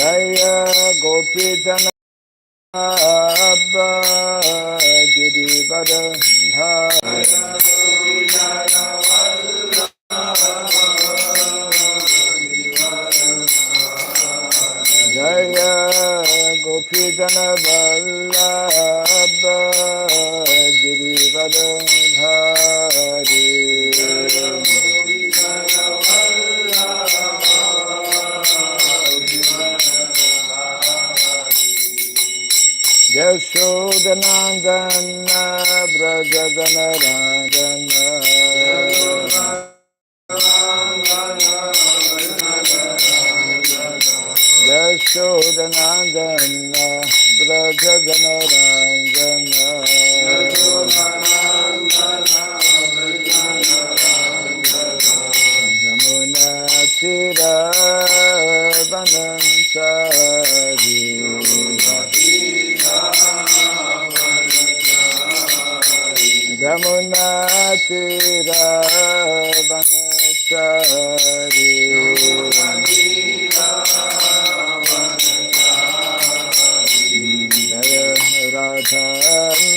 Jaya Gopijana Girivara Jaya Gopijana Vallabha Girivadhari Yashodanandana Brajadana Rangana Yashodanandana Brajadana Rangana Yamuna Tira Vanantari Yamuna Tira Vanantari Radha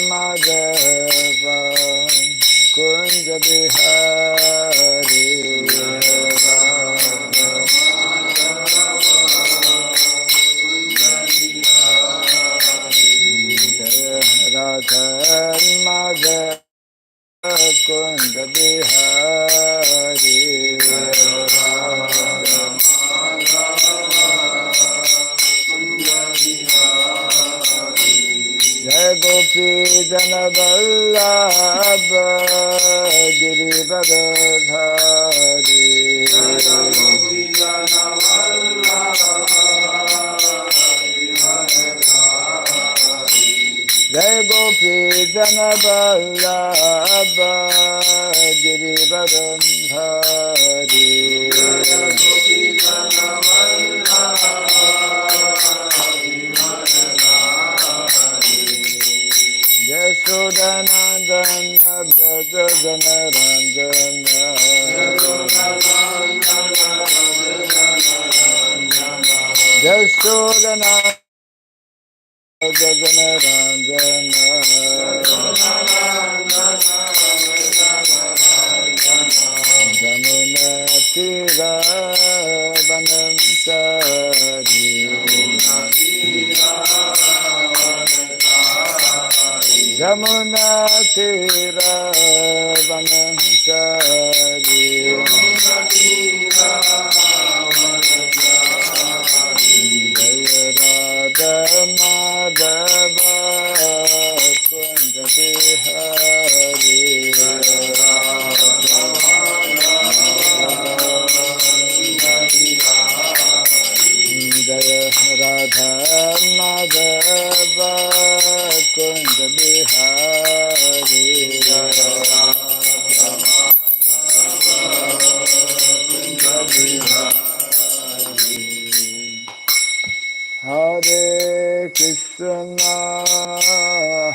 Madhava Kunja Bihari Radha Madhava Kunja Bihari Jai Gopi Jana Vallabha Girivadhari Jai Gopi Jana Vallabha Girivadhari Yashodanandana Brajadana Rangana Yashodanandana Brajadana Rangana Jamuna Tira Vanantari Jamuna Tira Vanantari Jaya Radha Madhava Kunja Bihari Jaya Radha Madhava Kunja Bihari Hare Krishna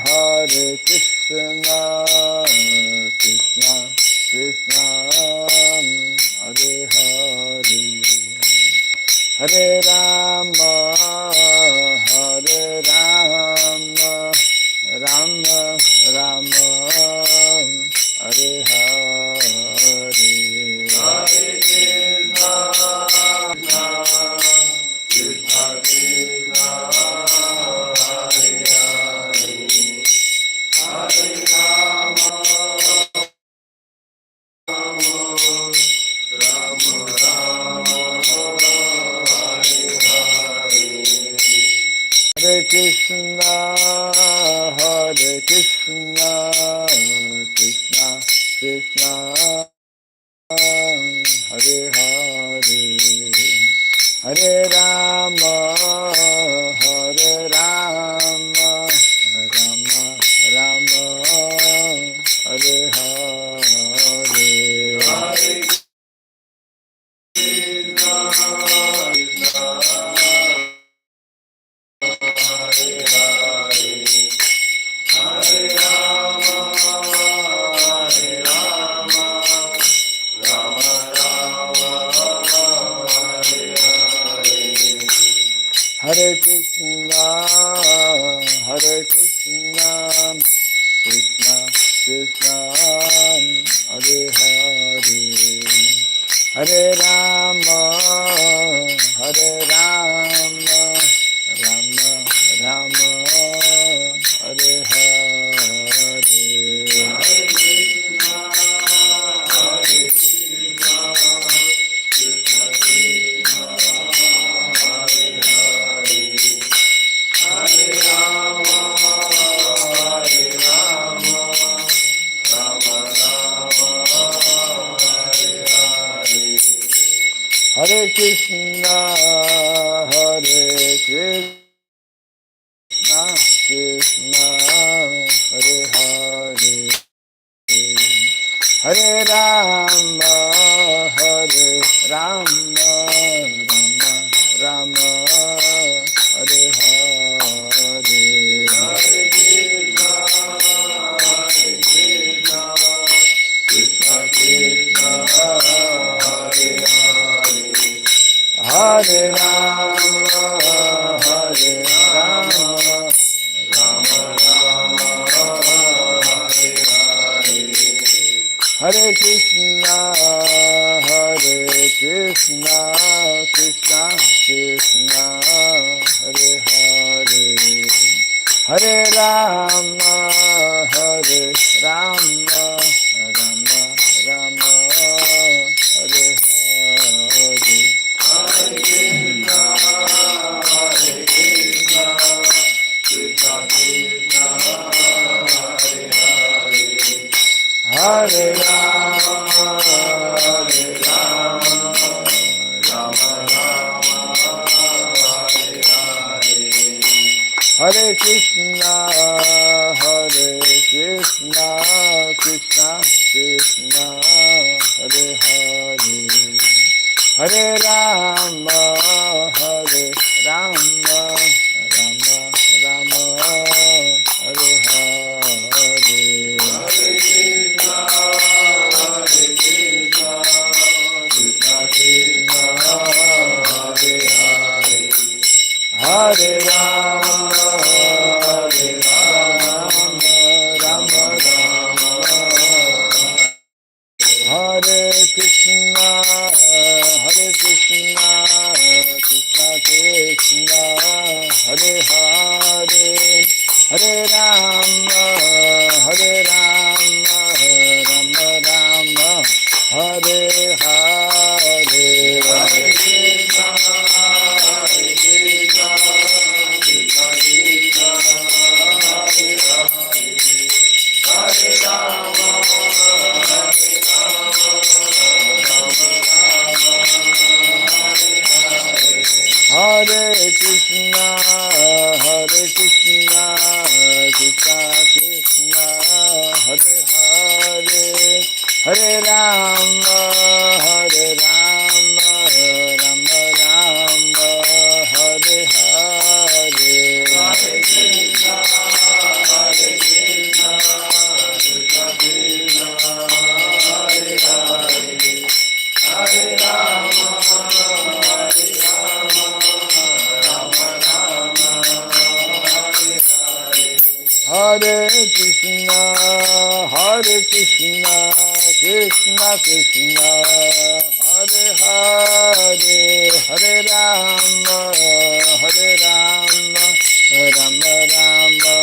Hare Krishna Krishna Krishna Hare Hare Hare Rama Hare Rama Rama Rama Hare Hare Hare Krishna Krishna Krishna Hare Hare Hare Rama Rama Rama Hare Krishna Krishna Krishna Hare Hare Hare Rama Rama Rama Hare Hare Hare Krishna Hare Hare Hare Rama Rama Rama Hare Hare Hare Krishna, Hare Krishna, Krishna Krishna, Hare Hare, Hare Rama, Hare Rama, Rama Rama, Hare Hare. Hare Krishna, Hare Krishna, Krishna, Hare Hare, Hare Rama, Hare Rama, Rama Rama, Hare Hare. Hare Krishna, Hare Krishna, Krishna Krishna, Hare Hare, Hare Rama, Hare Rama, Rama Rama, Hare Hare, Hare Krishna, Hare Krishna, Krishna Krishna, Hare Hare, Hare Rama, Hare Rama, Rama Rama, Hare Hare. Hare Krishna, Hare Krishna, Krishna Krishna, Hare Hare, Hare Rama, Hare Rama, Rama Rama, Hare Hare, Hare Krishna, Hare Krishna, Krishna Krishna, Hare Hare, Hare Rama, Hare Rama, Rama Rama, Hare Hare, Hare Krishna, Hare Krishna, Krishna Krishna, Hare Hare, Hare Rama, Hare Rama, Rama Rama, Hare Krishna, Hare Krishna, Krishna Krishna, Hare Hare, Hare Rama, Hare Rama, Rama Rama, Hare Hare, Hare Krishna, Hare Krishna, Krishna Krishna, Hare Hare, Hare Rama, Hare Rama, Rama Rama, Hare Hare, Hare Krishna, Hare Krishna, Krishna Krishna, Hare Hare, Hare Rama, Hare Rama, Rama Rama, Hare Hare, Hare Krishna, Hare Krishna, Krishna Krishna, Hare Hare, Hare Rama, Hare Rama, Rama Rama, Hare Hare, Hare Krishna, Hare Krishna, Krishna Krishna, Hare Hare, Hare Rama, Hare Rama, Rama Rama,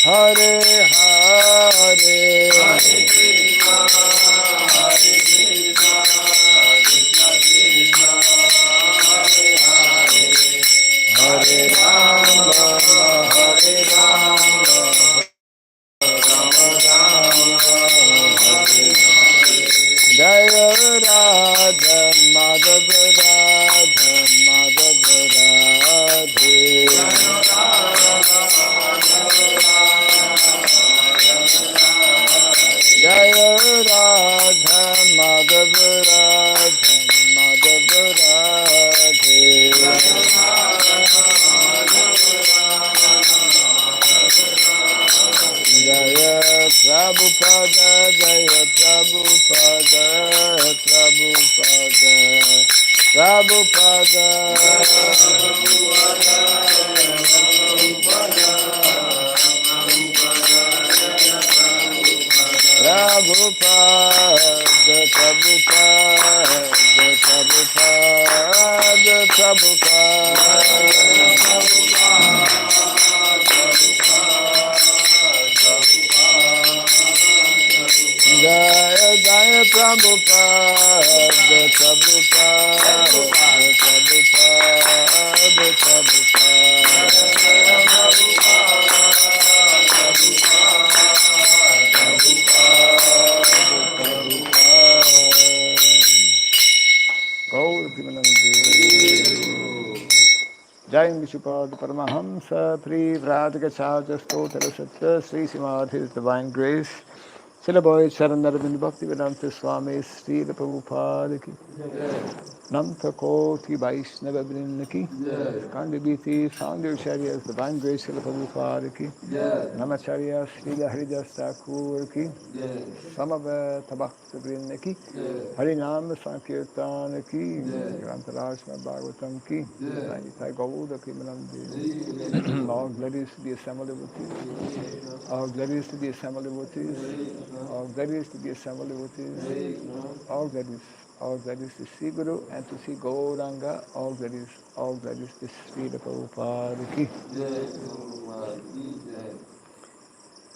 Hare Hare, Hare Krishna, Hare Krishna, Krishna Krishna, Hare Hare, Hare Rama, Hare Rama, Rama Rama, Hare Hare, Jaya Radha Madhava Radha Madhava Radhe, Jaya Radha Madhava Radha Madhava Radhe, Jaya Prabhupada, Jaya Prabhupada, Prabhupada, Prabhupada, Prabhupada, Prabhupada, Prabhupada, Jaya Jaya Prabhupada, Prabhupada, Prabhupada, Jai Vishupad Paramahamsa, Pri Vradgachaja Stotra Satya, Sri Srimad His Divine Grace, Srila Bhai Charanarvind Bhakti Vedanta Swami, Sri Prabhupada Ki, Nanta Koti Vaishnava Vrinda Ki, Kandibiti, Founder Acharyas, Divine Grace Srila Prabhupada Ki, Namacharya Srila Haridas Thakur Ki, Samaveta Bhakta Vrinda Ki, Harinam Sankirtan Ki, Grantaraj Srimad Bhagavatam Ki, Nitai Gauda Pimanandi, all glories to the assembled devotees, all glories to the assembled devotees, all glories to the assembled devotees, all glories to Sri Guru and to Sri Gauranga, all glories to Sri Prabhupada Ki.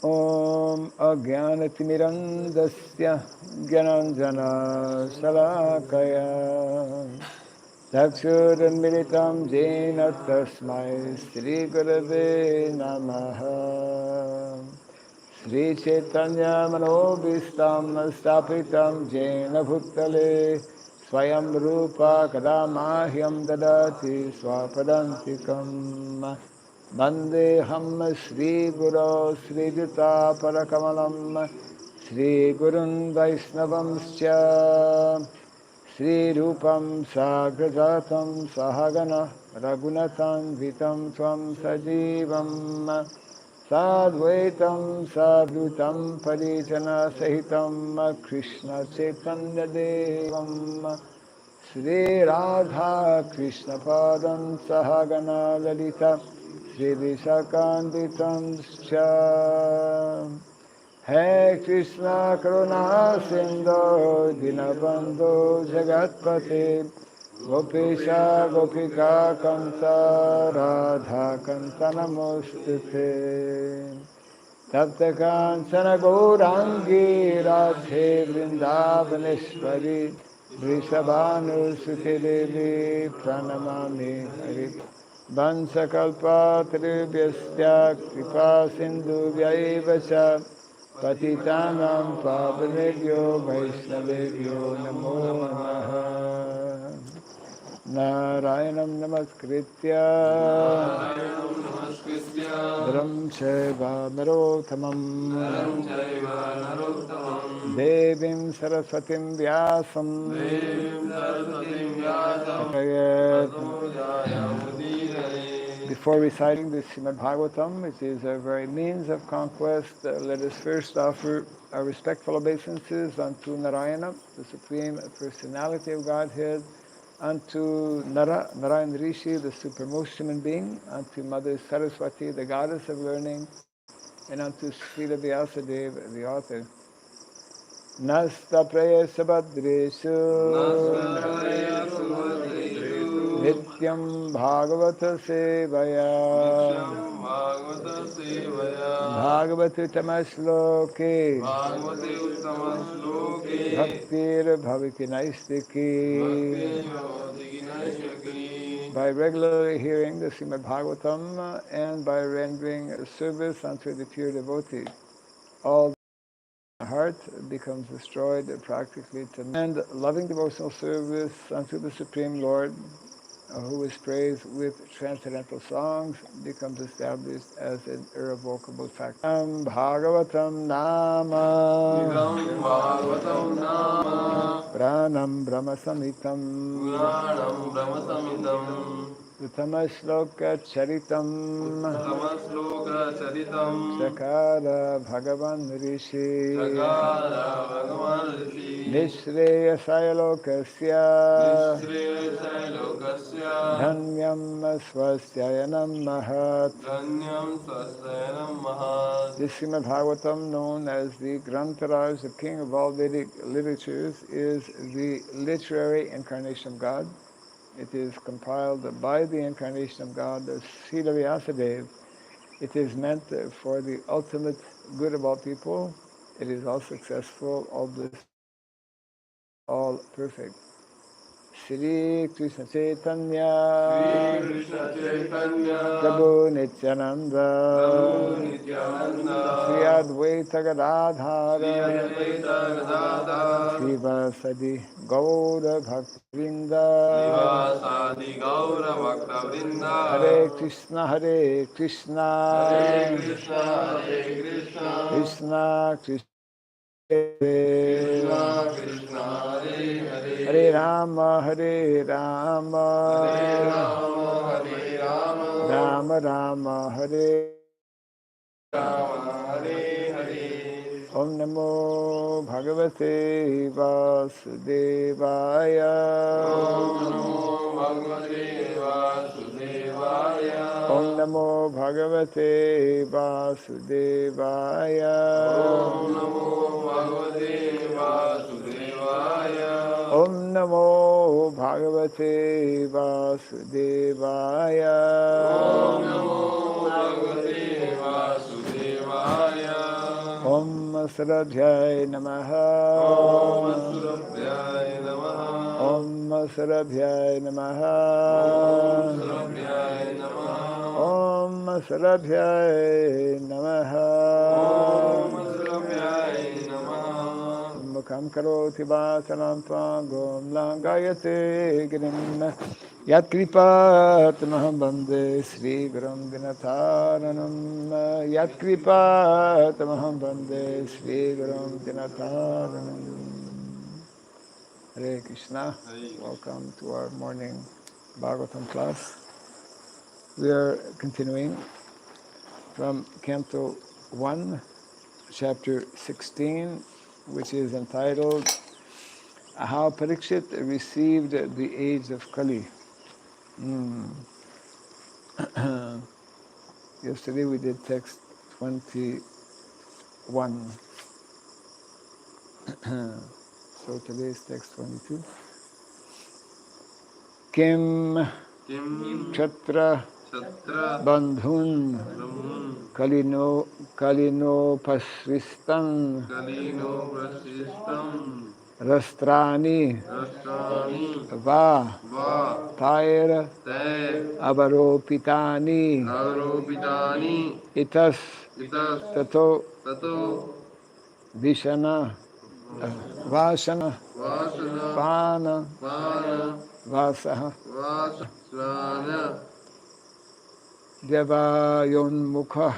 Om Ajnanatimirandasya Gyananjana Salakaya Chakshurunmilitam Jena Tasmai Sri Gurave Namaha Sri Chaitanya Manobhistam Stapitam Jena Bhutale Swayam Rupa Kadamahyam Dadati Swapadantikam Vandeham Sri Guru Sri Juta Parakamalam Sri Gurun Vaisnavamscha Sri Rupam Sagrajatam Sahagana Raghunatan Vitam Tvam Sajivam Sadvaitam Savrutam Parijana Sahitam Krishna Chaitanya Devam Sri Radha Krishna Padam Sahagana Lalita Sri Vishakanditam Scha Hey Krishna Karuna Sindhu Dinabandhu Jagatpate Gopesha Gopika Kanta Radha Kanta Namostute Tapta Kancana Gaurangi Radhe Vrindavaneshwari Vrishabhanu Suti Devi Pranamami Hari Vansakalpa Tribhyasya Kripa Sindhu Vyaivacha Patitanam Pavanebhyo Vaishnavebhyo Namo Namaha Narayanam Namaskritya Dharam Chaiva Narottamam Devim Saraswatim Vyasam Before reciting the Srimad Bhagavatam, which is a very means of conquest, let us first offer our respectful obeisances unto Narayana, the Supreme Personality of Godhead, unto Narayan Rishi, the supremmost human being, unto Mother Saraswati, the goddess of learning, and unto Srila Vyasadeva, the author. Nasta prayasa badreshu Nityam Bhagavata Sevaya Bhagavata Tamasloke Bhaktir Bhavikinaistiki. By regularly hearing the Srimad Bhagavatam and by rendering service unto the pure devotee, all the heart becomes destroyed practically to and loving devotional service unto the Supreme Lord, who is praised with transcendental songs, becomes established as an irrevocable fact. Bhagavatam Nama Pranam Brahma Samitam Uttama Charitam Sakara Bhagavan Rishi Nishreya Sailokasya Dhanyam Swastyayanam Mahat. This Srimad Bhagavatam, known as the Grantaraj, the king of all Vedic literatures, is the literary incarnation of God. It is compiled by the incarnation of God, the Srila Vyasadeva. It is meant for the ultimate good of all people. It is all successful, all blissful, all perfect. Shri Krishna Chaitanya Prabhu Nityananda Shri Advaita Gadadhara Shri Vasadi Gaura Bhaktivinoda Hare Krishna Krishna Krishna Hare Rama Rama Rama Hare Om Namo Bhagavate Vasudevaya Om Namo Bhagavate Vasudevaya Om Namo Bhagavate Vasudevaya Om Sarabhyay Namaha Om Sarabhyay Namaha Om Sarabhyay Namaha Mukam karoti vacharam tvangom langayate girim Yat kripat maham bande Sri Gurum Dinataranam Yat kripat maham bande Sri Gurum Dinataranam. Hare Krishna. Welcome to our morning Bhagavatam class. We are continuing from Canto 1, chapter 16, which is entitled How Parikshit Received the Age of Kali. Yesterday we did text 21. So today is text 22. Kim ksatra bandhun kalino pasristan rastrani va tair avaropitani itas tato vishana vasana pana vasaha Devayon Mukha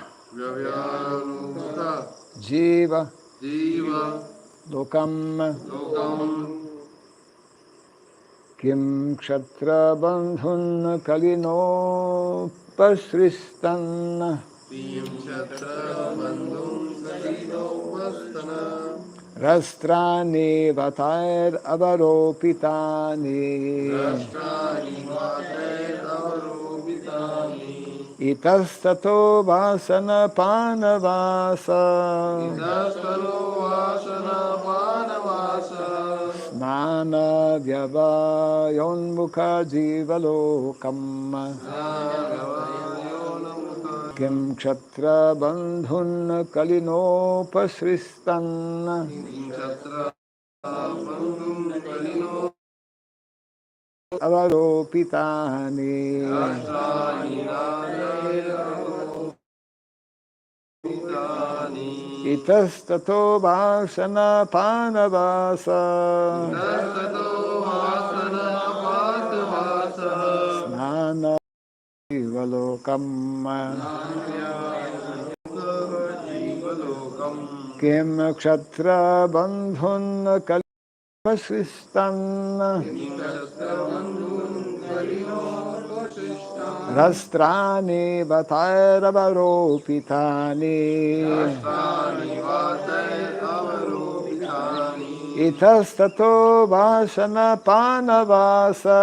Jiva Lokam Kim Ksatra Bandhun Kalino Pasristan Rastrani Vatair Avaropitani Itastato vasana panavasa Snana vyavayon mukha jivalokam Kim ksatra bandhun kalino pasristan Avaropitani Itastato vasana panavasa Snana jivalokam Kim ksatra bandhun kalipasristan Rastrani vatayaravaropitani. Itastato vasana panavasa.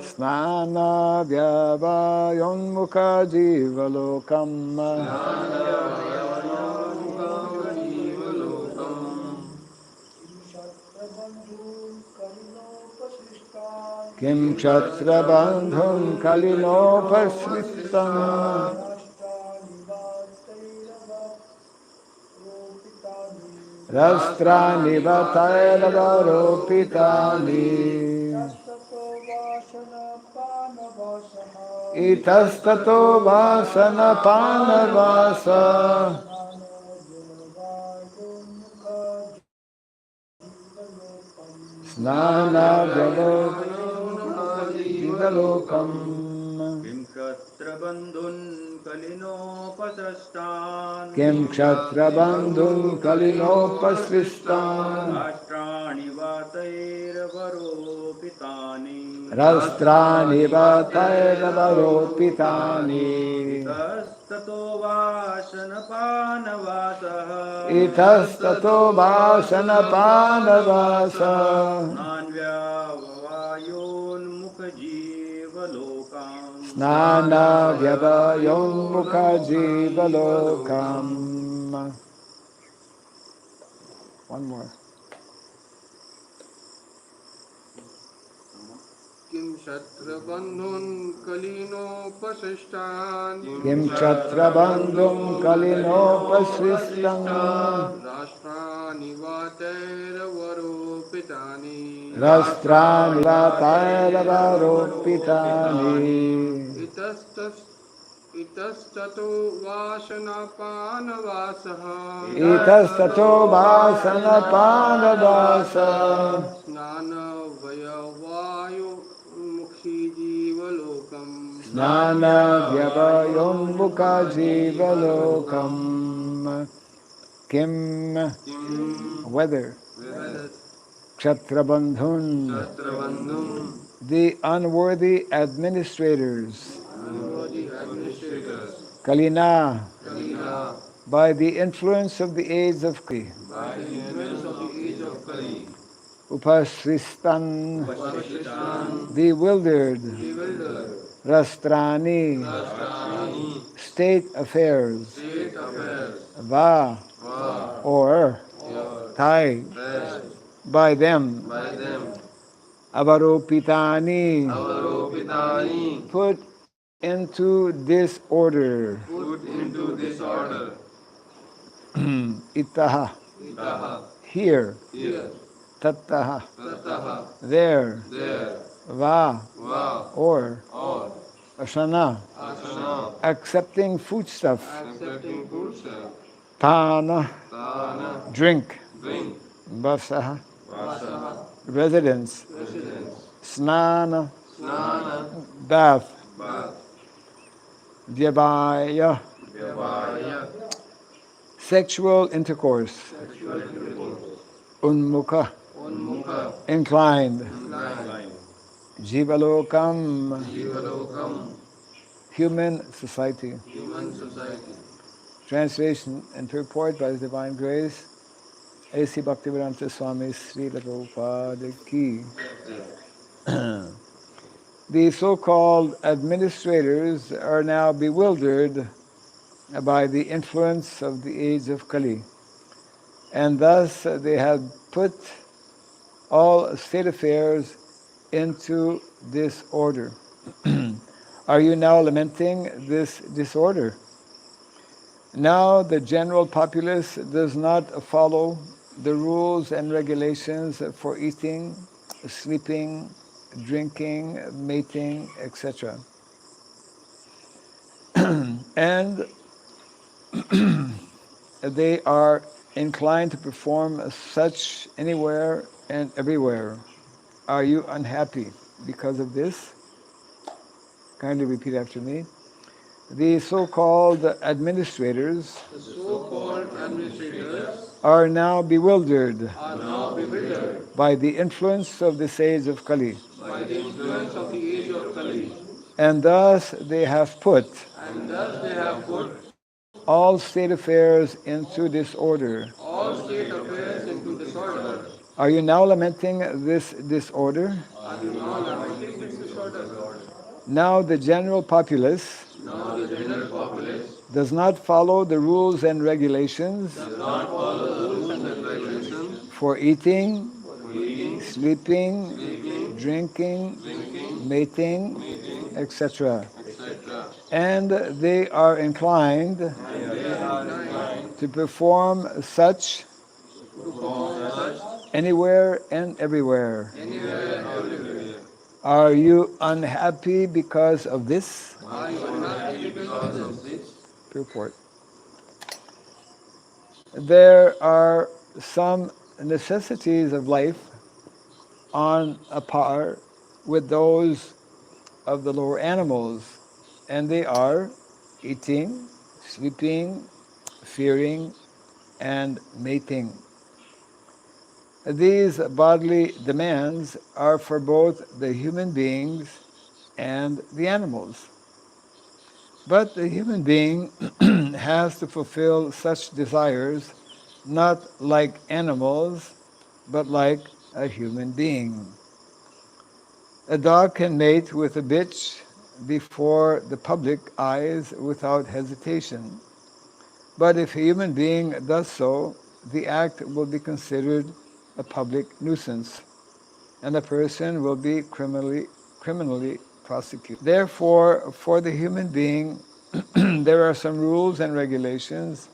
Snana vyavayonmukha jivalokam. Kim ksatra bandhun kalinopasristam. Rastrani vatayaravaropitani. Itastato vasana panavasa. Snana Jivalokam. Kim ksatra bandhun kalinopasristan. Kim ksatra bandhun kalinopasristan. Rashtrani vatayaravaropitani. Rastrani vatayaravaropitani. Itastato vasana panavasah. Itastato vasana panavasa. Nanvyavayon mukhajivalokam. Snana vyavayonmukha jivalokam. One more. Kim ksatra bandhun kalinopasristan. Kim ksatra bandhum kalinopasristam. Rashtrani vatayaravaropitani. Rastrani vatayaravaropitani. Itastato vasana panavasaha. Itastato vasana panavasa. Snana vayavayo mukhi jivalokam. Snana vyavayonmukha jivalokam. Kim whether ksatra bandhun, the unworthy administrators, kalina, by the influence of the age of Kali, upasristan, bewildered, rastrani, state affairs, va, or thai, by them, avaropitani, put into disorder, itaha, here, tattaha, there, va, or asana, accepting foodstuff, tana, drink, vasaha, residence, snana, bath, vyavaya, sexual intercourse, unmukha, inclined, jivalokam, human society. Translation and purport by His Divine Grace, A.C. Bhakti Raghava Swami, Srimad Bhagavatam Canto. The so-called administrators are now bewildered by the influence of the age of Kali, and thus they have put all state affairs into disorder. Are you now lamenting this disorder? Now the general populace does not follow the rules and regulations for eating, sleeping, drinking, mating, etc. And they are inclined to perform such anywhere and everywhere. Are you unhappy because of this? Kindly repeat after me. The so-called administrators are now bewildered by the influence of this age of Kali. by the influence of the age of Kali. And thus they have put And thus they have put all state affairs into disorder. all state affairs into disorder. Are you now lamenting this disorder? Are you now lamenting this disorder? Now the general populace Now the general populace does not follow the rules and regulations does not follow the rules and regulations for eating, for eating, sleeping, sleeping, drinking, drinking, mating, mating, etc. etc. And they are inclined And they are inclined to perform such to perform such anywhere and everywhere. anywhere and everywhere. Are you unhappy because of this? Are you unhappy because of this? Purport. There are some necessities of life on a par with those of the lower animals, and they are eating, sleeping, fearing, and mating. These bodily demands are for both the human beings and the animals. But the human being has to fulfill such desires not like animals, but like a human being. A dog can mate with a bitch before the public eyes without hesitation. But if a human being does so, the act will be considered a public nuisance, and the person will be criminally prosecuted. Therefore, for the human being, there are some rules and regulations,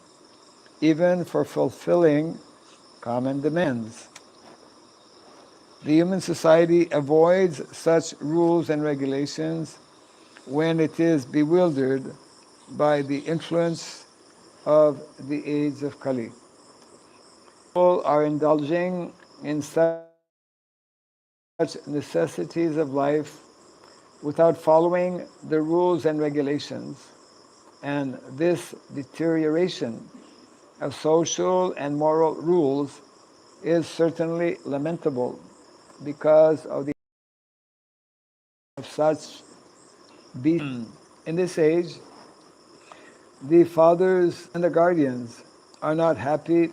even for fulfilling common demands. The human society avoids such rules and regulations when it is bewildered by the influence of the age of Kali. People are indulging in such necessities of life without following the rules and regulations, and this deterioration of social and moral rules is certainly lamentable because of the of such beasts. In this age, the fathers and the guardians are not happy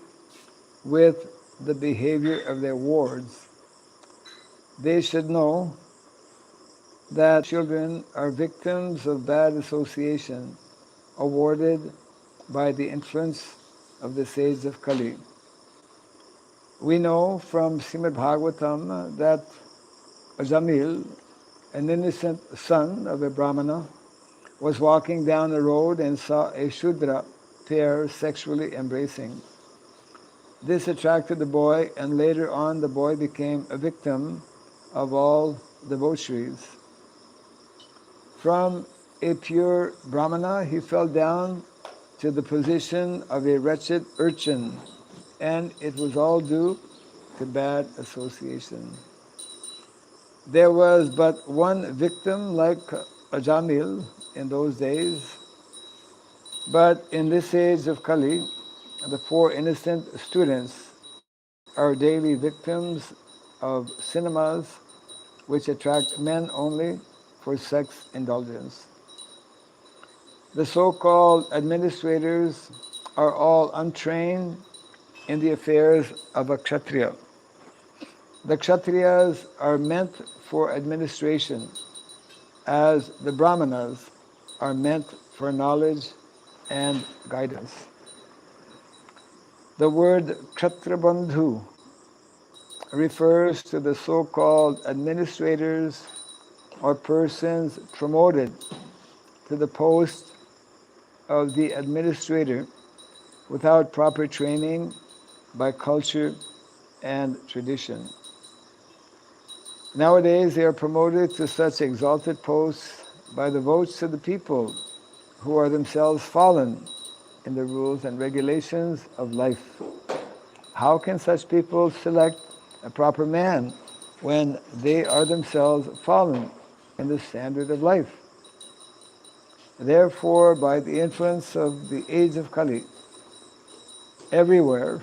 with the behavior of their wards. They should know that children are victims of bad association awarded by the influence of the sage of Kali. We know from Srimad Bhagavatam that Jamil, an innocent son of a Brahmana, was walking down the road and saw a Shudra pair sexually embracing. This attracted the boy, and later on the boy became a victim of all debaucheries. From a pure Brahmana, he fell down to the position of a wretched urchin, and it was all due to bad association. There was but one victim like Ajamil in those days, but in this age of Kali, the poor innocent students are daily victims of cinemas which attract men only for sex indulgence. The so-called administrators are all untrained in the affairs of a kshatriya. The kshatriyas are meant for administration, as the brahmanas are meant for knowledge and guidance. The word ksatra bandhu refers to the so-called administrators or persons promoted to the post of the administrator without proper training by culture and tradition. Nowadays, they are promoted to such exalted posts by the votes of the people who are themselves fallen in the rules and regulations of life. How can such people select a proper man when they are themselves fallen in the standard of life? Therefore, by the influence of the age of Kali, everywhere,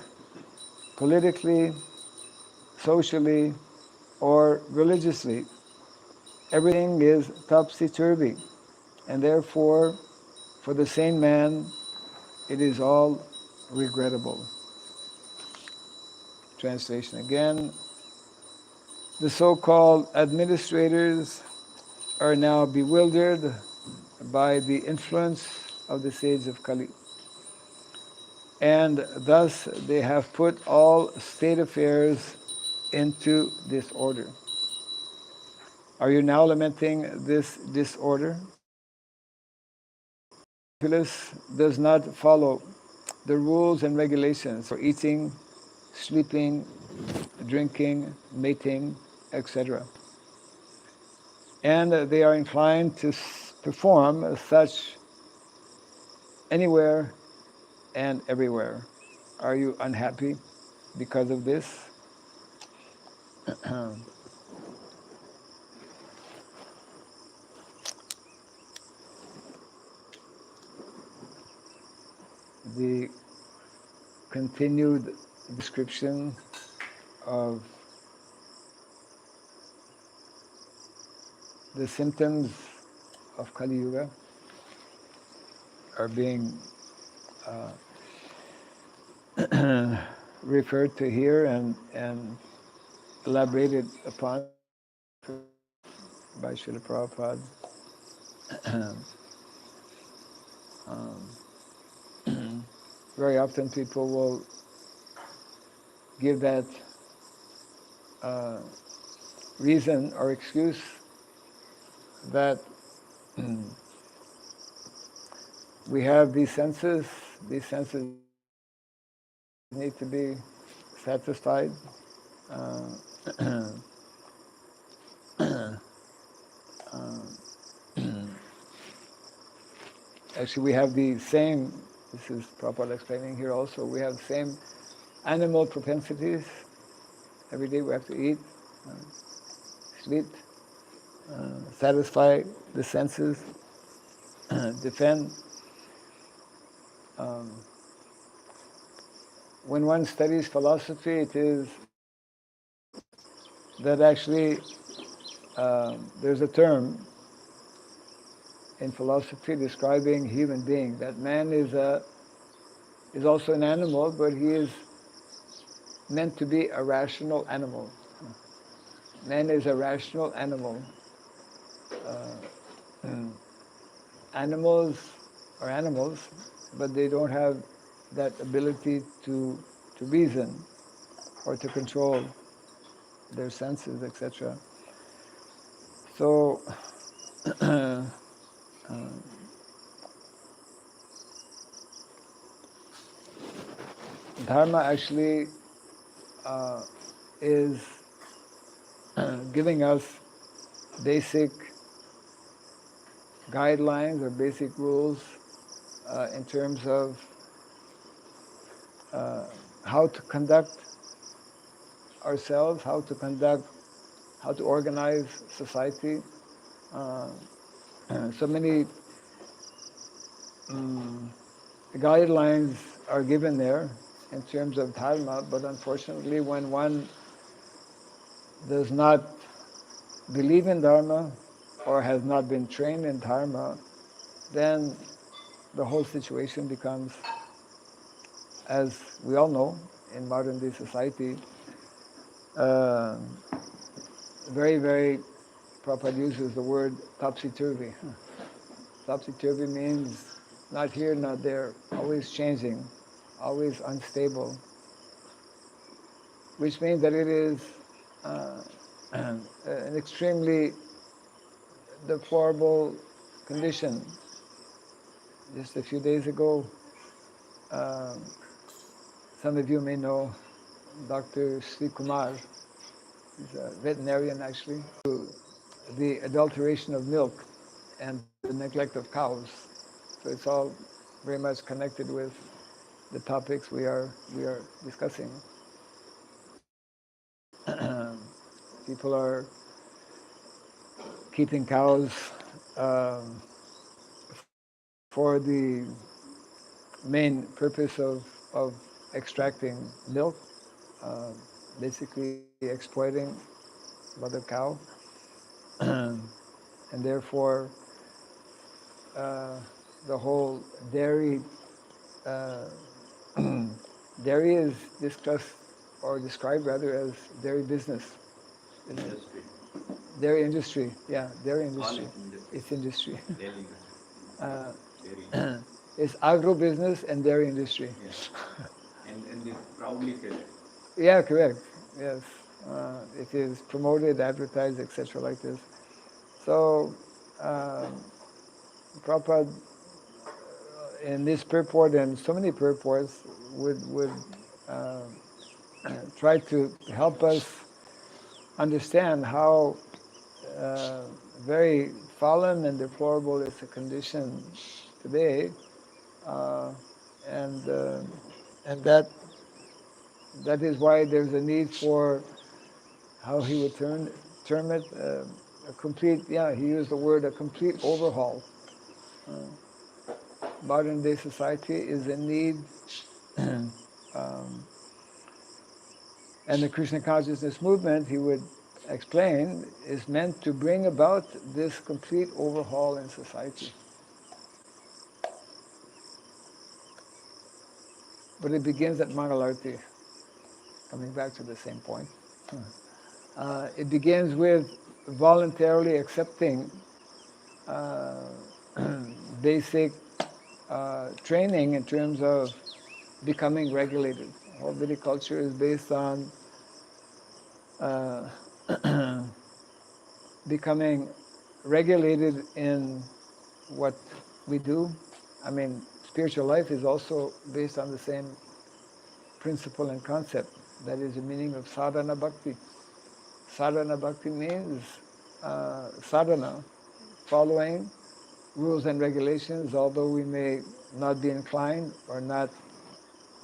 politically, socially, or religiously. Everything is topsy-turvy, and therefore, for the sane man, it is all regrettable. Translation again. The so-called administrators are now bewildered by the influence of the sage of Kali. And thus they have put all state affairs into disorder. Are you now lamenting this disorder? Populace does not follow the rules and regulations for eating, sleeping, drinking, mating, etc. And they are inclined to perform such anywhere and everywhere. Are you unhappy because of this? The continued description of the symptoms of Kali Yuga are being referred to here and elaborated upon by Srila Prabhupada. Very often people will give that reason or excuse that we have these senses need to be satisfied. Uh, Actually, we have the same, this is Prabhupada explaining here also, we have the same animal propensities. Every day we have to eat, sleep, satisfy the senses, defend. When one studies philosophy, it is that actually there's a term in philosophy describing human being, that man is also an animal, but he is meant to be a rational animal. Man is a rational animal. Animals are animals, but they don't have that ability to reason or to control their senses, etc. So Dharma actually is giving us basic guidelines or basic rules in terms of how to conduct ourselves, how to organize society. So many guidelines are given there in terms of dharma, but unfortunately when one does not believe in dharma or has not been trained in dharma, then the whole situation becomes, as we all know, in modern day society, very, very, Prabhupada uses the word topsy-turvy. Topsy-turvy means not here, not there, always changing, always unstable, which means that it is an extremely deplorable condition. Just a few days ago, some of you may know Dr. Sri Kumar. He's a veterinarian actually. The adulteration of milk and the neglect of cows. So it's all very much connected with the topics we are discussing. People are keeping cows for the main purpose of extracting milk. basically exploiting mother cow, and therefore the whole dairy uh, dairy is discussed or described rather as dairy business, isn't it? Industry. Dairy industry, yeah, dairy Call industry. it industry. It's industry. Dairy industry. uh, Dairy industry. it's agro business and dairy industry. Yes. And they proudly say that. Yeah, correct. Yes, it is promoted, advertised, etc. like this. So, Prabhupada, in this purport and so many purports, would uh, try to help us understand how very fallen and deplorable is the condition today, uh, and uh, and that is why there's a need for how he would term it, a complete, yeah, he used the word a complete overhaul. Modern day society is in need, um, and the Krishna consciousness movement, he would explain, is meant to bring about this complete overhaul in society. But it begins at Mangalarti, coming back to the same point. It begins with voluntarily accepting uh, basic training in terms of becoming regulated. All Vedic culture is based on uh, becoming regulated in what we do. I mean, spiritual life is also based on the same principle and concept. That is the meaning of sadhana bhakti. Sadhana bhakti means sadhana, following rules and regulations, although we may not be inclined or not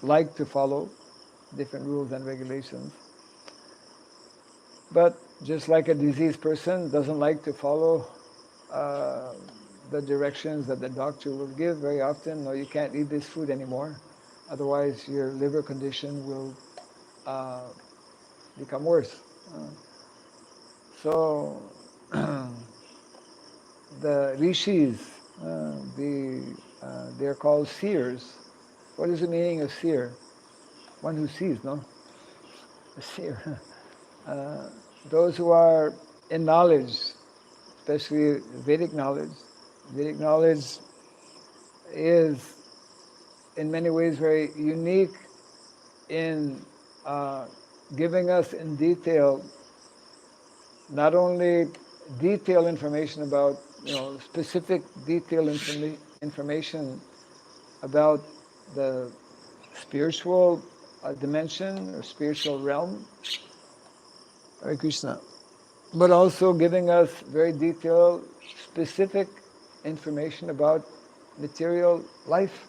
like to follow different rules and regulations. But just like a diseased person doesn't like to follow uh, the directions that the doctor will give very often, no, you can't eat this food anymore, otherwise your liver condition will become worse. So the rishis, they're called seers. What is the meaning of seer? One who sees, no? A seer. Those who are in knowledge, especially Vedic knowledge. Vedic knowledge is in many ways very unique in giving us in detail, not only detailed information about, specific detailed information about the spiritual dimension or spiritual realm, Hare Krishna, but also giving us very detailed, specific information about material life,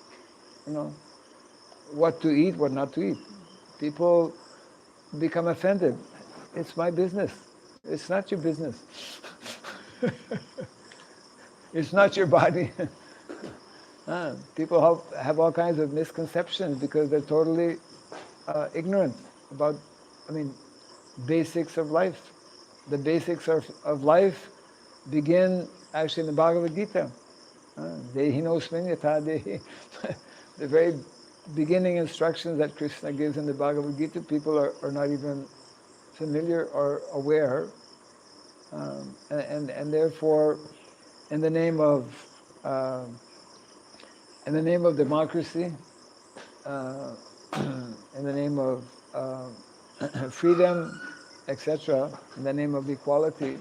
what to eat, what not to eat. People become offended. It's my business. It's not your business. It's not your body. People have all kinds of misconceptions because they're totally ignorant about, basics of life. The basics of life begin actually in the Bhagavad Gita. Dehinosmin yatha dehi. The very beginning instructions that Krishna gives in the Bhagavad Gita, people are not even familiar or aware. And therefore, in the name of democracy, in the name of freedom, etc., in the name of equality,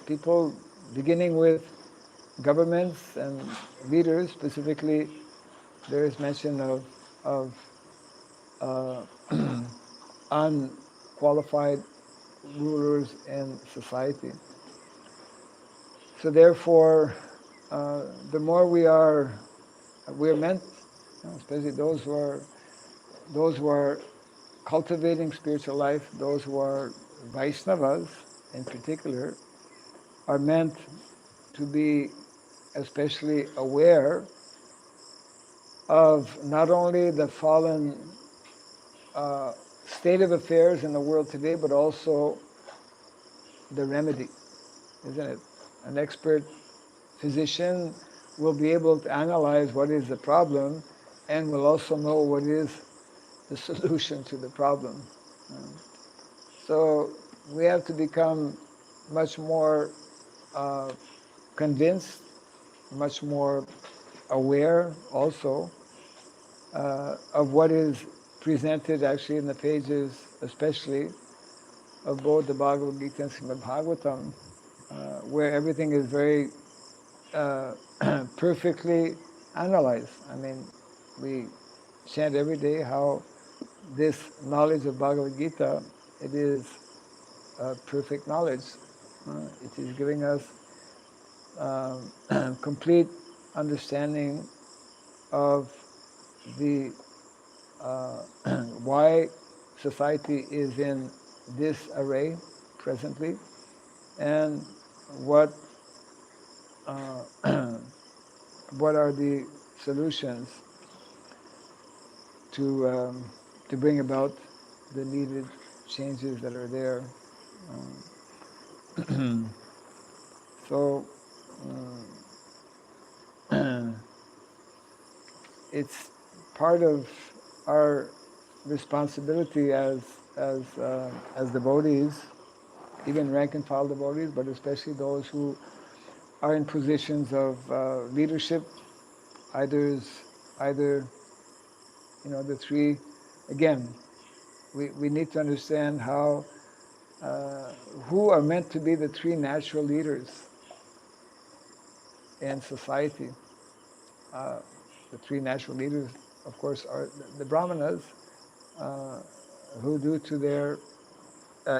people beginning with governments and leaders, specifically, there is mention of unqualified rulers in society. So therefore, the more we are meant, especially those who are cultivating spiritual life, those who are Vaishnavas in particular, are meant to be especially aware of not only the fallen state of affairs in the world today, but also the remedy, isn't it? An expert physician will be able to analyze what is the problem and will also know what is the solution to the problem. So we have to become much more convinced, much more aware also of what is presented actually in the pages, especially of both the Bhagavad Gita and Srimad Bhagavatam, where everything is very perfectly analyzed. I mean, we chant every day how this knowledge of Bhagavad Gita, it is perfect knowledge. It is giving us complete understanding of the why society is in this array presently, and what what are the solutions to bring about the needed changes that are there. So it's part of our responsibility as devotees, even rank and file devotees, but especially those who are in positions of leadership, either the three. Again, we need to understand how who are meant to be the three natural leaders in society. The three natural leaders, of course, are the Brahmanas, who due to their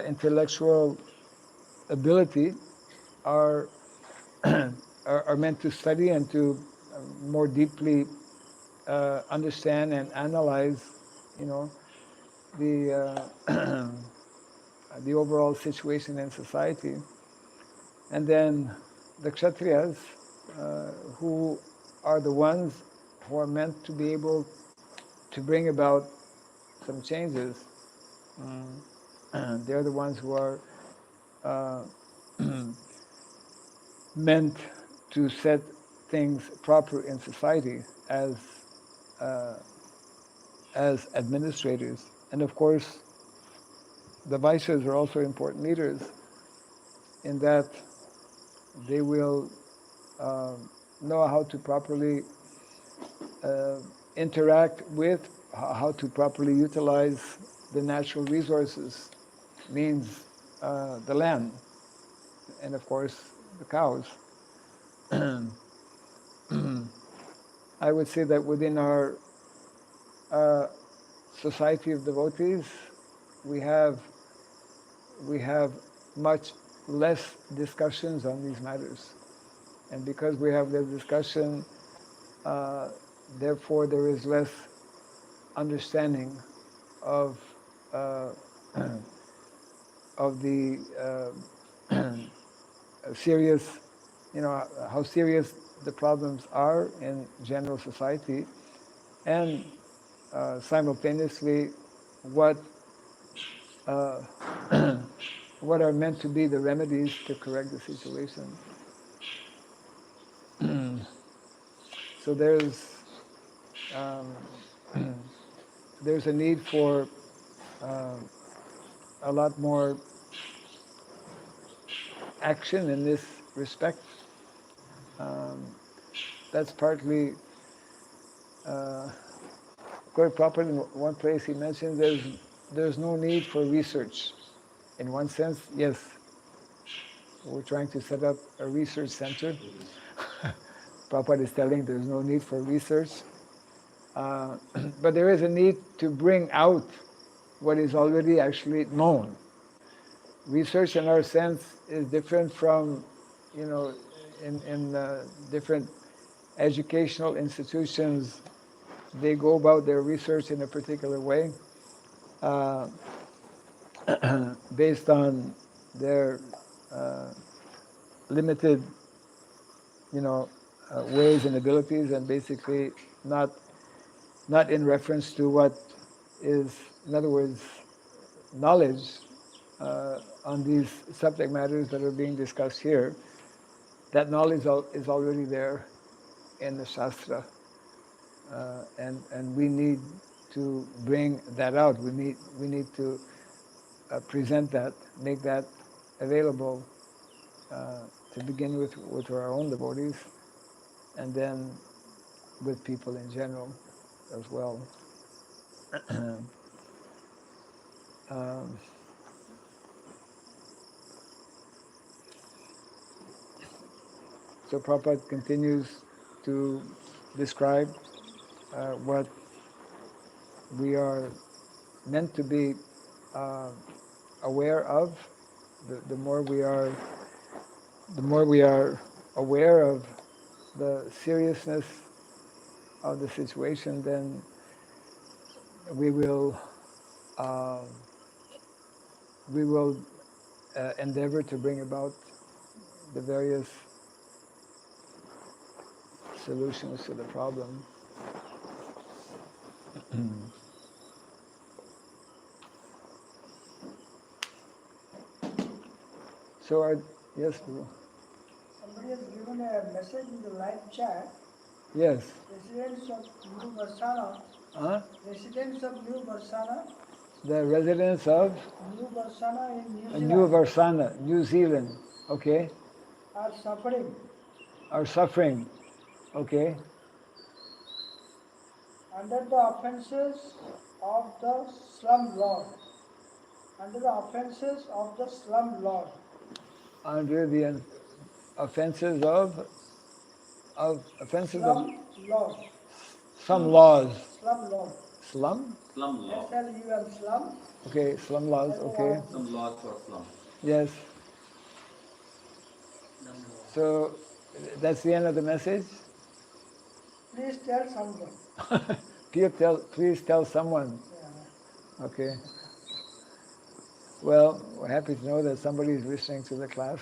intellectual ability are, are meant to study and to more deeply understand and analyze, the the overall situation in society. And then the Kshatriyas, who are the ones who are meant to be able to bring about some changes. They're the ones who are meant to set things proper in society uh, as administrators. And of course, the Vaishyas are also important leaders in that they will know how to properly interact with, how to properly utilize the natural resources, means the land, and of course the cows. I would say that within our society of devotees, we have much less discussions on these matters. And because we have less discussion, therefore there is less understanding of of the serious, how serious the problems are in general society, and simultaneously what uh, what are meant to be the remedies to correct the situation. So um, there's a need for uh, a lot more action in this respect. Um, that's partly, quite properly, in one place he mentioned there's no need for research. In one sense, yes, we're trying to set up a research center. Prabhupada is telling there's no need for research. But there is a need to bring out what is already actually known. Research in our sense is different from, in different educational institutions, they go about their research in a particular way, uh, based on their limited, ways and abilities, and basically not in reference to what is in other words, knowledge on these subject matters that are being discussed here, that knowledge is already there in the Shastra. And we need to bring that out. We need to present that, make that available to begin with our own devotees, and then with people in general as well. um, so Prabhupada continues to describe what we are meant to be aware of. The more we are aware of the seriousness of the situation, then we will endeavor to bring about the various solutions to the problem. So, yes, Guru. Somebody has given a message in the live chat. Yes. Residents of New Barsana. Huh? Residents of New Barsana. The residents of New Barsana in New Zealand. New Barsana, New Zealand. Okay. Are suffering. Are suffering. Okay. Under the offences of the slum lord. Under the offences of the slum lord. Under the offences of offences slum of lord. some laws. Slum lord. Slum? Slum law. SLUM slum. Okay, slum laws, okay. Some laws for slum. Yes. So that's the end of the message? Please tell someone. Please tell someone. Yeah. Okay. Well, we're happy to know that somebody is listening to the class.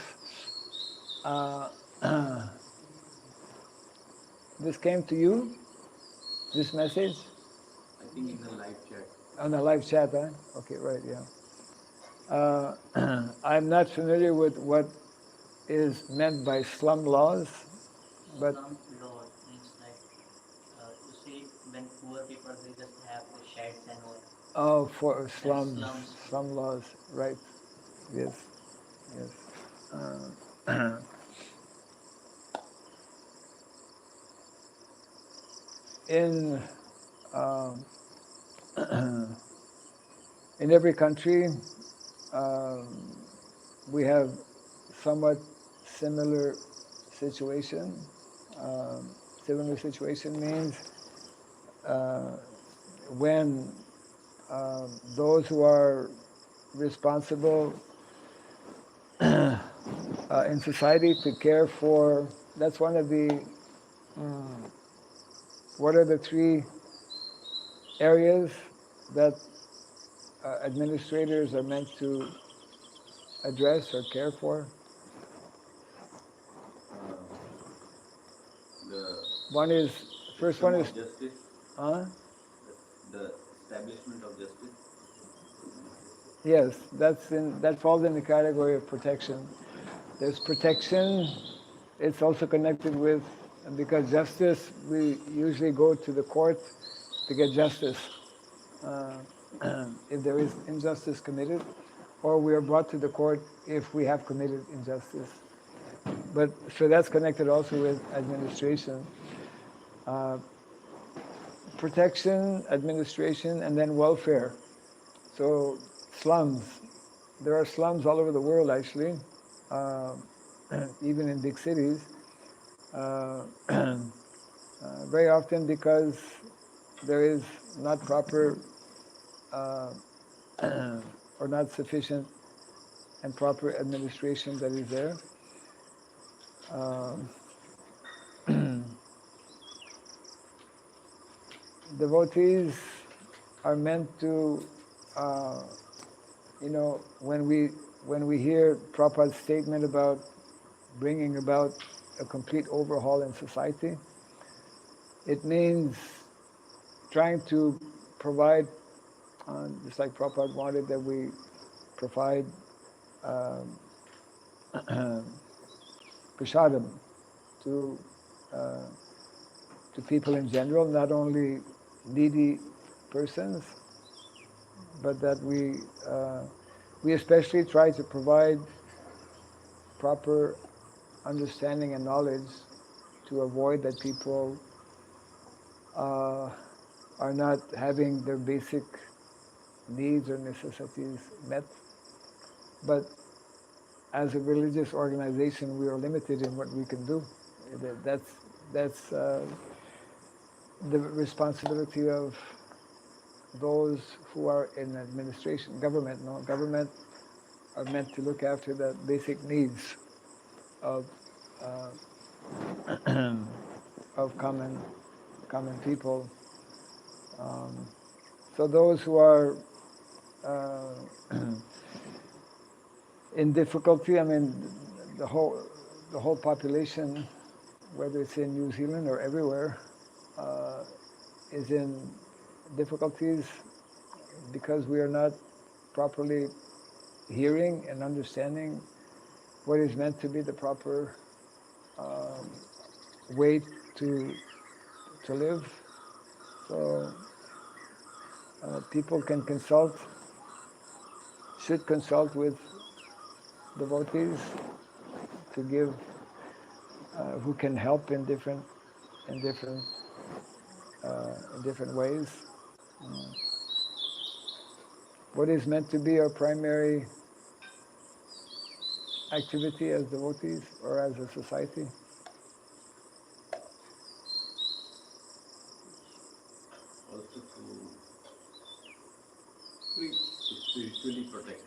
This came to you, this message? I think in the live chat. On the live chat, huh? Okay, right, yeah. I'm not familiar with what is meant by slum laws, but Slum law means like you see when poor people they just have the sheds and all. for slums, slums. slum laws, right? Yes, yes. In in every country, we have somewhat similar situation. Similar situation means when those who are responsible in society to care for, that's one of the, what are the three areas that administrators are meant to address or care for? The One is, first one is, justice. huh? The establishment of justice. Yes, that falls in the category of protection. There's protection, it's also connected with, because justice, we usually go to the court to get justice if there is injustice committed, or we are brought to the court if we have committed injustice. But so that's connected also with administration. Protection, administration, and then welfare. So slums. There are slums all over the world, actually, even in big cities. Very often because there is not proper or not sufficient and proper administration that is there. Devotees are meant to, when we hear Prabhupada's statement about bringing about a complete overhaul in society, it means trying to provide Just like Prabhupada wanted that we provide um, prasadam to uh, to people in general, not only needy persons, but that we especially try to provide proper understanding and knowledge to avoid that people uh, are not having their basic needs or necessities met. But as a religious organization, we are limited in what we can do. That's the responsibility of those who are in administration, government. No, government are meant to look after the basic needs of of common people. Um, so those who are uh, in difficulty, I mean, the whole population, whether it's in New Zealand or everywhere, uh, is in difficulties because we are not properly hearing and understanding what is meant to be the proper um, way to live. So people can should consult with devotees to give who can help in different in different in different ways. Uh, what is meant to be our primary activity as devotees or as a society? Also to spiritually protect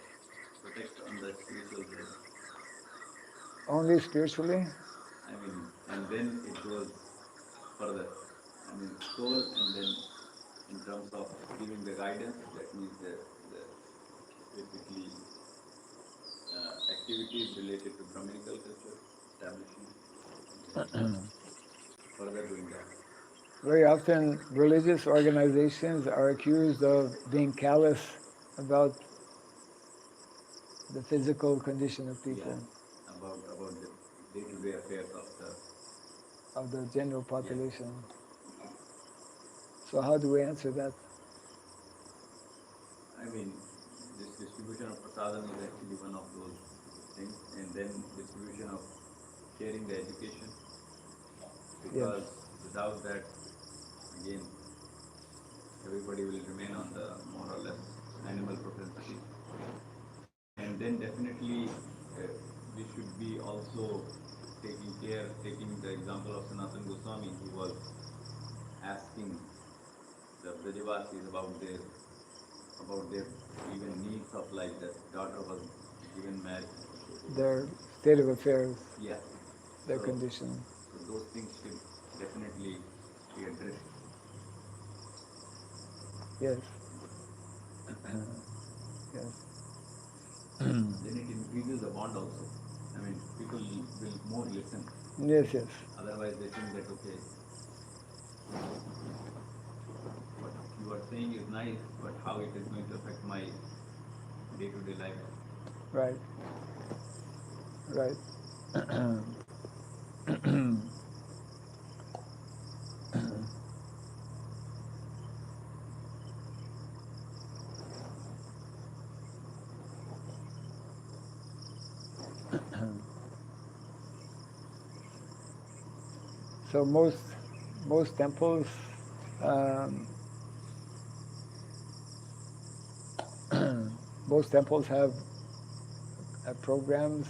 on the spiritual side. Only spiritually? I mean, and then it goes further. I mean, soul, and then in terms of giving the guidance, that means the basically activities related to Brahminical culture, establishing, further doing that. Very often religious organizations are accused of being callous about the physical condition of people, Yeah, about the day-to-day affairs of the general yeah. population. So how do we answer that? I mean, this distribution of prasadam is actually one of those things, and then distribution of sharing the education, because without that, again, everybody will remain on the more or less animal propensity. And then definitely we should be also taking the example of Sanatana Goswami, who was asking the Brajavasis about their even needs of, like, that daughter was given marriage. Their state of affairs, Yeah. their So- condition. So those things should definitely be addressed. Yes. Yes. Then it increases the bond also. I mean, people will more listen. Yes, yes. Otherwise, they think that, okay, what you are saying is nice, but how it is going to affect my day-to-day life? Right. Right. So most temples um, most temples have programs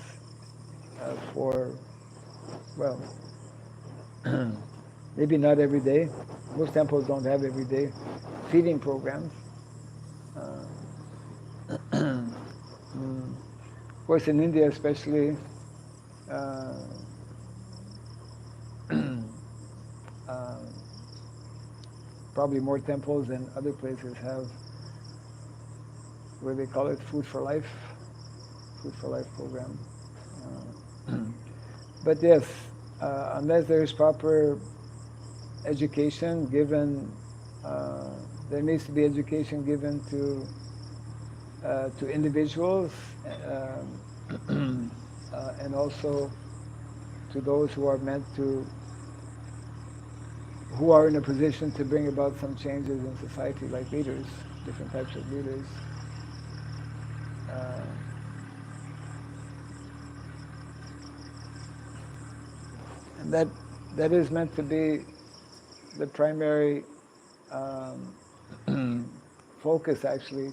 for, well, maybe not every day. Most temples don't have every day feeding programs. Of course, in India especially, uh, uh, probably more temples than other places have where they call it food for life program. But yes, unless there is proper education given there needs to be education given to individuals and also to those who are meant to, who are in a position to bring about some changes in society, like leaders, different types of leaders. And that is meant to be the primary focus, actually,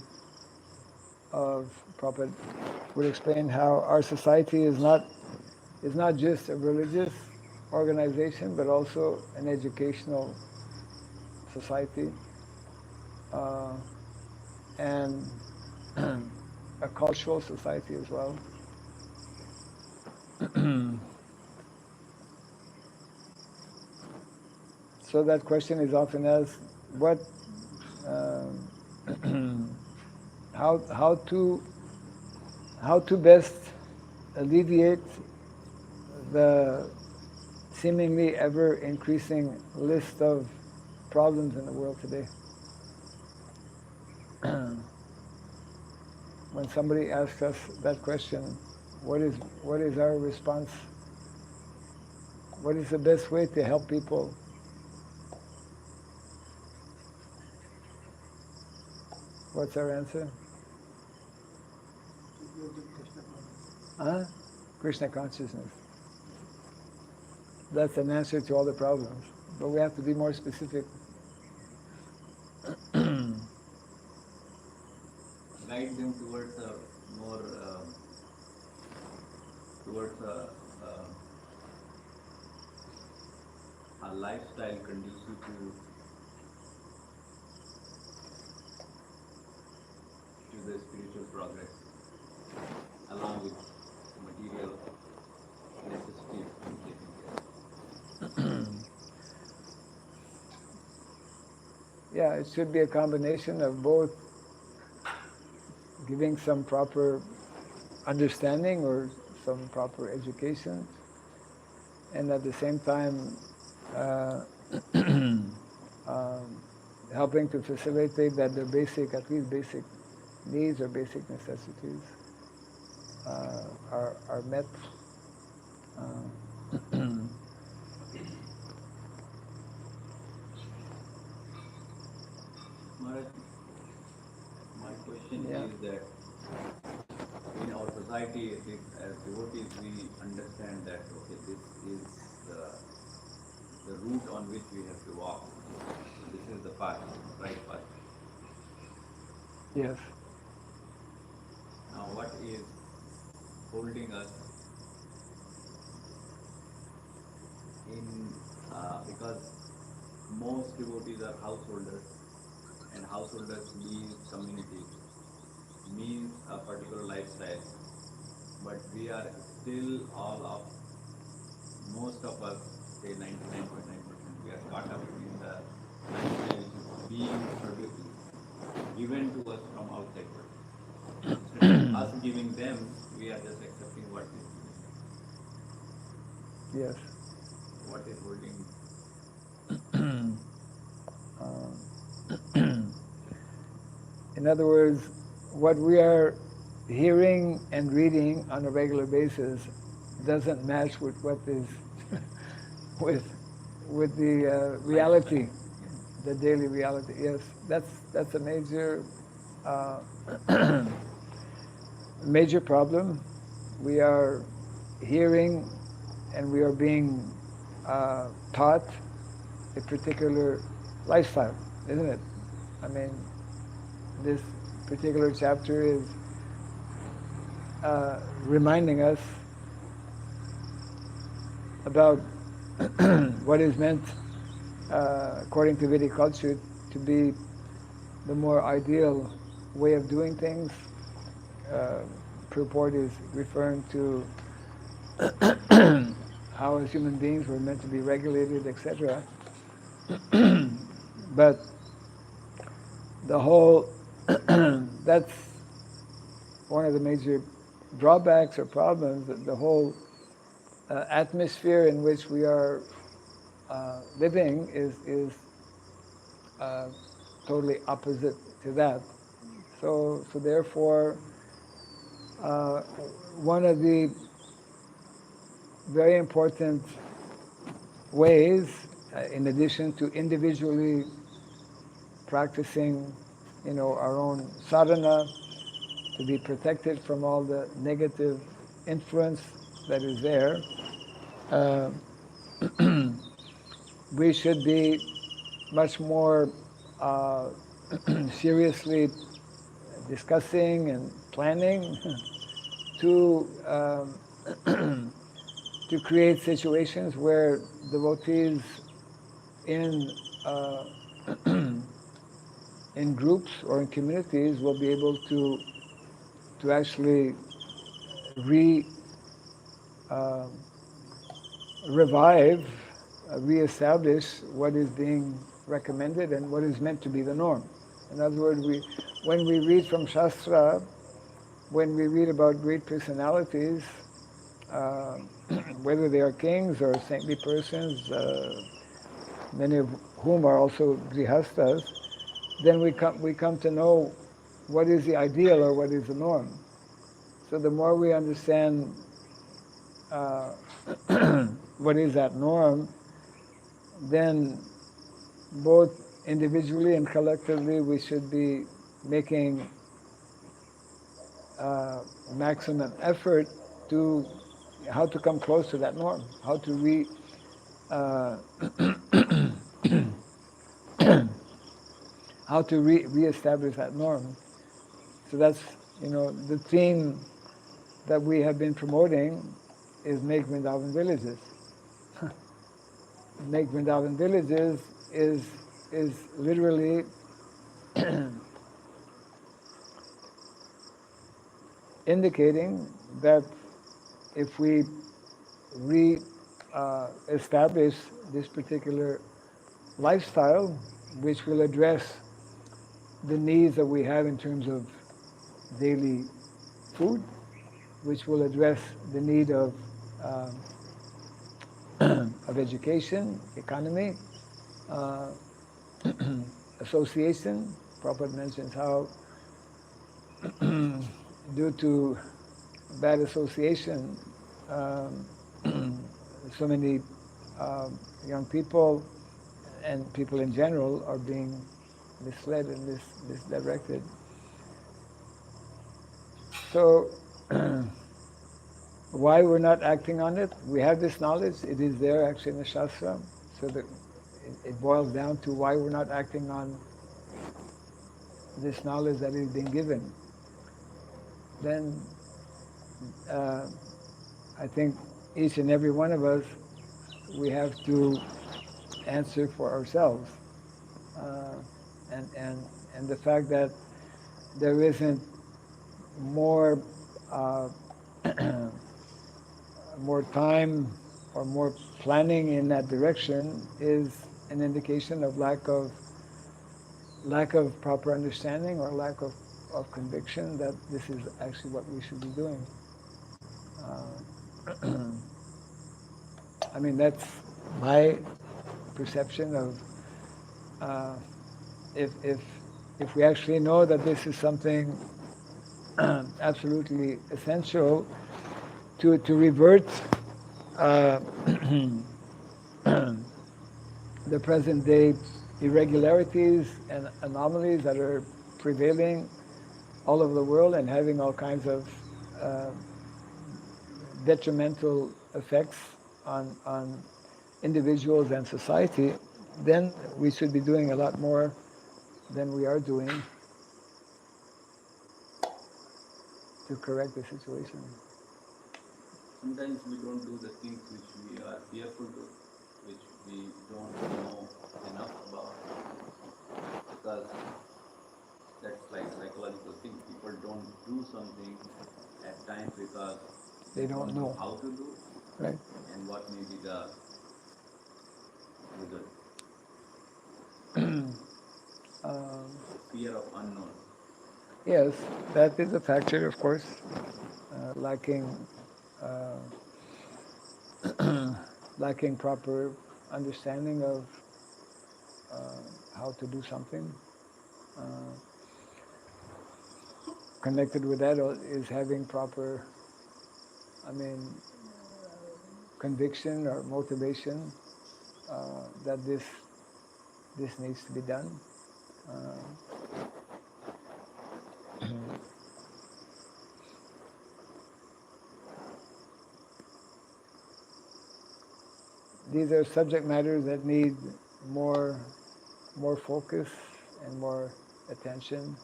of Prabhupada would explain how our society is not just a religious organization, but also an educational society and a cultural society as well. So that question is often asked: what, how to best alleviate the seemingly ever increasing list of problems in the world today? When somebody asks us that question, what is our response? What is the best way to help people? What's our answer? Huh? Krishna consciousness. That's an answer to all the problems. But we have to be more specific. Guide them towards a more, towards a lifestyle conducive to the spiritual progress, along with material necessities being taken care of. Yeah, it should be a combination of both giving some proper understanding or some proper education, and at the same time helping to facilitate that their basic, at least basic needs or basic necessities are met. Maharaj, my question Yeah. is that in our society, at least as devotees, we understand that, okay, this is the route on which we have to walk. So this is the path, right path. Yes. Now what is holding us in, because most devotees are householders, and householders lead communities, means a particular lifestyle, but we are still all of, most of us, say 99.9%, we are caught up in the lifestyle which is being produced, given to us from outside world. Instead of us giving them, we are just accepting what is given. Yes. What is holding? In other words, what we are hearing and reading on a regular basis doesn't match with what is with the reality, the daily reality. Yes, that's a major major problem. We are hearing and we are being taught a particular lifestyle, isn't it? I mean, this particular chapter is reminding us about what is meant, according to Vedic culture, to be the more ideal way of doing things. Purport is referring to how as human beings we're meant to be regulated, etc. But the whole, that's one of the major drawbacks or problems, that the whole atmosphere in which we are living is totally opposite to that. So therefore, one of the very important ways, in addition to individually practicing, our own sadhana to be protected from all the negative influence that is there, we should be much more seriously discussing and planning to to create situations where devotees in in groups or in communities will be able to actually uh, revive, reestablish what is being recommended and what is meant to be the norm. In other words, when we read from Shastra, when we read about great personalities, uh, whether they are kings or saintly persons, many of whom are also grihastas, then we come to know what is the ideal or what is the norm. So the more we understand what is that norm, then both individually and collectively we should be making maximum effort to how to come close to that norm, how to uh, reestablish that norm. So that's the theme that we have been promoting is make Vrindavan villages. Make Vrindavan villages is literally indicating that if we establish this particular lifestyle, which will address the needs that we have in terms of daily food, which will address the need of of education, economy, uh, association. Prabhupada mentions how due to bad association, so many young people and people in general are being misled and misdirected. So why we're not acting on it? We have this knowledge. It is there actually in the Shastra. So that it boils down to why we're not acting on this knowledge that is being given. Then I think each and every one of us, we have to answer for ourselves. And the fact that there isn't more more time or more planning in that direction is an indication of lack of proper understanding or lack of conviction that this is actually what we should be doing. I mean, that's my perception of if we actually know that this is something absolutely essential to revert the present day irregularities and anomalies that are prevailing all over the world and having all kinds of detrimental effects on individuals and society, then we should be doing a lot more than we are doing to correct the situation. Sometimes we don't do the things which we are fearful to, which we don't know enough about, because that's like psychological thing. People don't do something at times because They don't know. how to do, Right. and what may be the result. Fear of unknown. Yes, that is a factor, of course. Lacking lacking proper understanding of how to do something. Connected with that is having proper, conviction or motivation that this needs to be done. These are subject matters that need more focus and more attention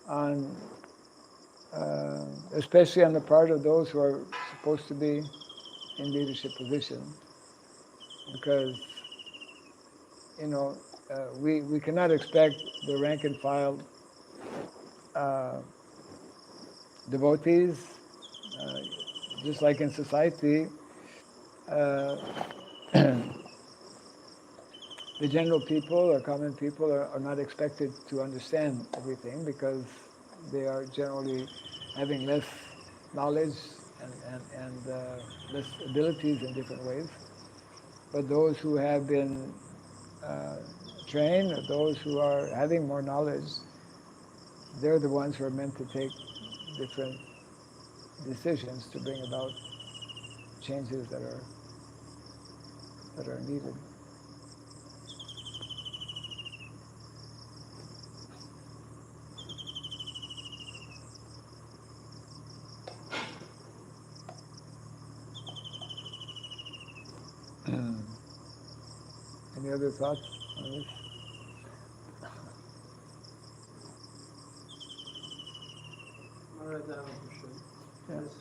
on, especially on the part of those who are supposed to be in leadership position, because we cannot expect the rank and file devotees, just like in society. The general people or common people are not expected to understand everything because they are generally having less knowledge and less abilities in different ways. But those who have been trained, or those who are having more knowledge, they're the ones who are meant to take different decisions to bring about changes that are needed. Any other thoughts on this? Maharaj, I have a question. Yeah. Yes,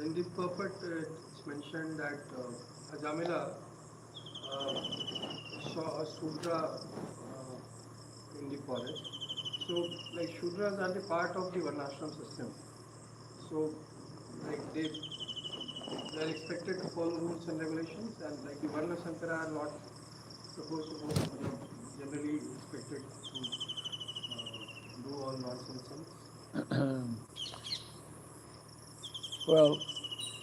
in the purport, it's mentioned that Ajamila saw a Sudra in the forest. So, like Shudras are the part of the Varnashram system. So, like they are expected to follow rules and regulations, and like the Varna Sankara are not supposed to generally expected to do all nonsense things. Well,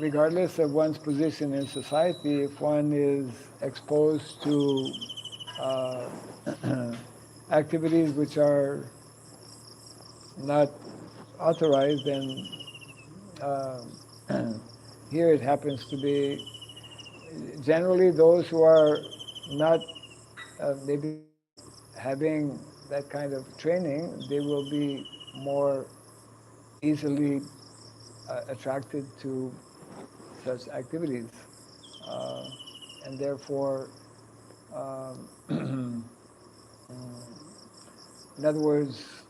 regardless of one's position in society, if one is exposed to activities which are not authorized, then here it happens to be generally those who are not maybe having that kind of training, they will be more easily attracted to such activities, and therefore, in other words,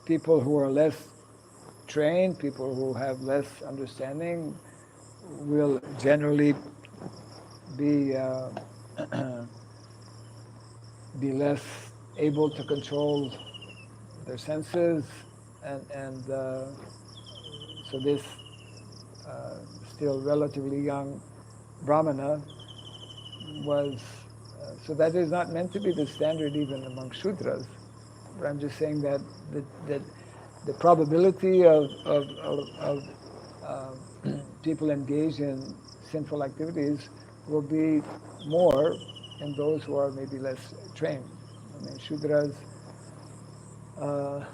people who are less trained, people who have less understanding, will generally be be less able to control their senses, and so this still relatively young Brahmana was, so that is not meant to be the standard even among Shudras, but I'm just saying that the probability of people engaged in sinful activities will be more in those who are maybe less trained. I mean, Shudras are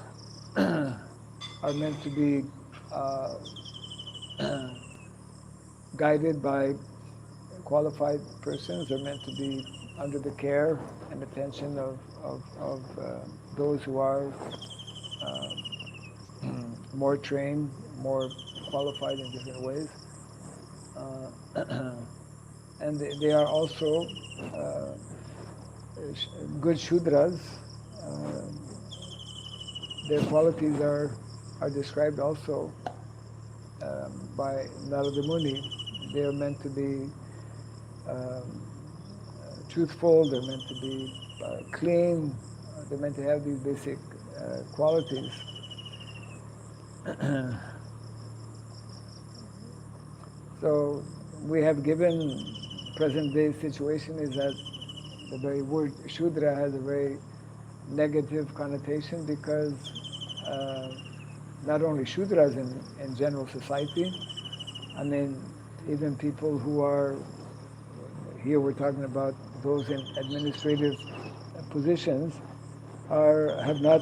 meant to be guided by qualified persons, are meant to be under the care and attention of those who are more trained, more qualified in different ways. And they are also good Shudras. Their qualities are described also by Narada Muni. They are meant to be truthful, they're meant to be clean, they're meant to have these basic qualities. So we have given present day situation is that the very word Shudra has a very negative connotation because not only Shudras in general society, I mean even people who are, here we're talking about those in administrative positions have not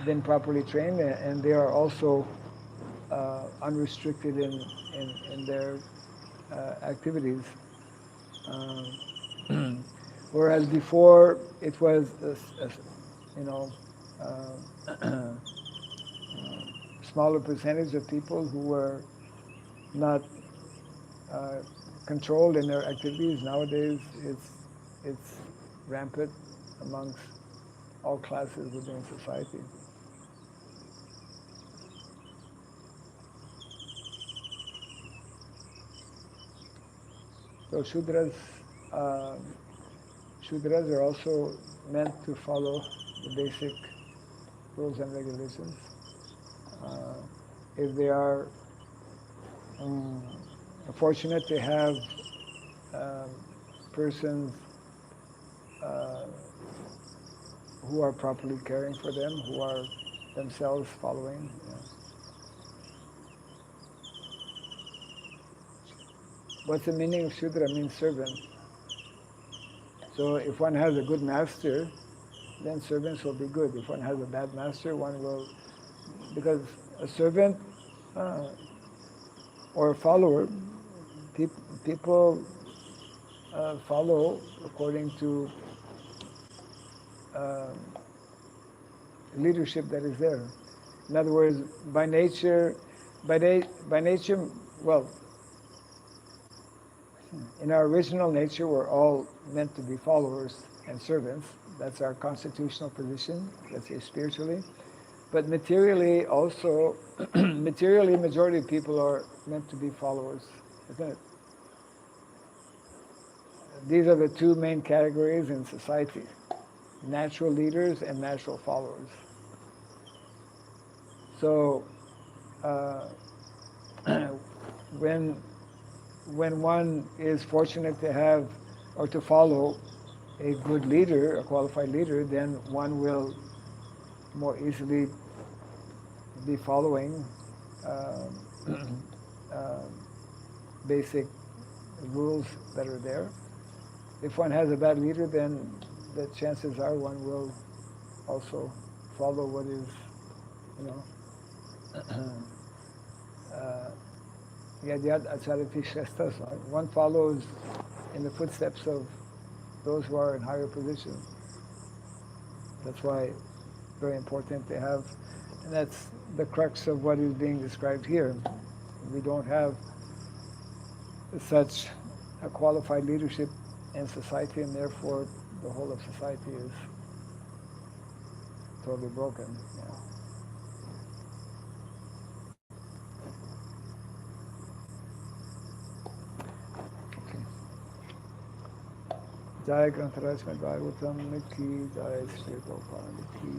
been properly trained, and they are also unrestricted in their activities. Whereas before it was, smaller percentage of people who were not controlled in their activities. Nowadays, it's rampant amongst all classes within society. So Shudras are also meant to follow the basic rules and regulations. If they are fortunate to have persons who are properly caring for them, who are themselves following. What's the meaning of Shudra? Means servant. So if one has a good master, then servants will be good. If one has a bad master, one will, because a servant or a follower, people follow according to leadership that is there. In other words, by nature, well, in our original nature, we're all meant to be followers and servants. That's our constitutional position, let's say spiritually. But materially also, materially, majority of people are meant to be followers, isn't it? These are the two main categories in society: natural leaders and natural followers. So when one is fortunate to have or to follow a good leader, a qualified leader, then one will more easily be following basic rules that are there. If one has a bad leader, then the chances are one will also follow what is, Yadyad Acharati Shrestas. One follows in the footsteps of those who are in higher positions. That's why it's very important to have, and that's the crux of what is being described here. We don't have such a qualified leadership in society, and therefore the whole of society is totally broken. Jai Grantaraj Srimad Bhagavatam ki, Jai Sri Prabhupada ki.